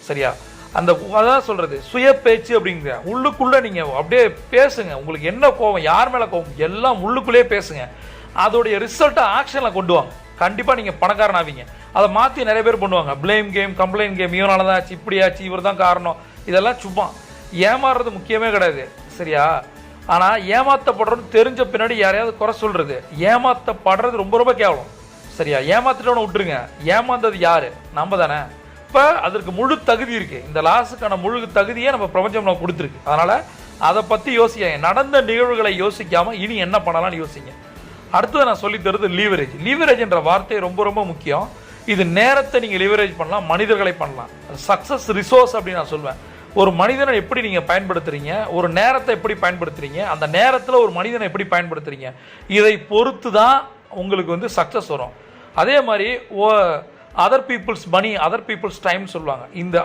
சரியா? அந்த அதான் சொல்றது சுய பேச்சு அப்படிங்கிற உள்ளுக்குள்ள நீங்க அப்படியே பேசுங்க. உங்களுக்கு என்ன கோவம், யார் மேல கோவம், எல்லாம் உள்ளுக்குள்ளேயே பேசுங்க. அதோடைய ரிசல்ட்டை ஆக்ஷன்ல கொண்டு வாங்க. கண்டிப்பா நீங்க பணக்காரன் ஆவீங்க. அதை மாத்தி நிறைய பேர் பண்ணுவாங்க. பிளேம் கேம், கம்ப்ளைண்ட் கேம், இவனால தான் ஆச்சு, இப்படி ஆச்சு, இவர் தான் காரணம். இதெல்லாம் சும்மா ஏமாறுறது முக்கியமே கிடையாது, சரியா? ஆனா ஏமாத்தப்படுறது தெரிஞ்ச பின்னாடி யாரையாவது குறை சொல்றது, ஏமாத்தப்படுறது ரொம்ப ரொம்ப கேவலம், சரியா? ஏமாத்திட்டவனை விட்டுருங்க. ஏமாந்தது யாரு? நம்ம தானே. இப்ப அதற்கு முழு தகுதி இருக்கு. இந்த லாஸுக்கான முழு தகுதியே நம்ம பிரபஞ்சம் நம்ம கொடுத்துருக்கு. அதனால அதை பத்தி யோசிக்க, நடந்த நிகழ்வுகளை யோசிக்காம இனி என்ன பண்ணலாம்னு யோசிங்க. அடுத்தது நான் சொல்லி தருது லீவரேஜ். லீவரேஜ் என்ற வார்த்தை ரொம்ப ரொம்ப முக்கியம். இது நேரத்தை நீங்க லீவரேஜ் பண்ணலாம், மனிதர்களை பண்ணலாம். சக்சஸ் ரிசோர்ஸ் அப்படின்னு நான் சொல்வேன். ஒரு மனிதனை எப்படி நீங்க பயன்படுத்துறீங்க, ஒரு நேரத்தை எப்படி பயன்படுத்துறீங்க, அந்த நேரத்தில் ஒரு மனிதனை எப்படி பயன்படுத்துறீங்க, இதை பொறுத்து தான் உங்களுக்கு வந்து சக்சஸ் வரும். அதே மாதிரி அதர் பீப்புள்ஸ் மணி, அதர் பீப்புள்ஸ் டைம் சொல்லுவாங்க. இந்த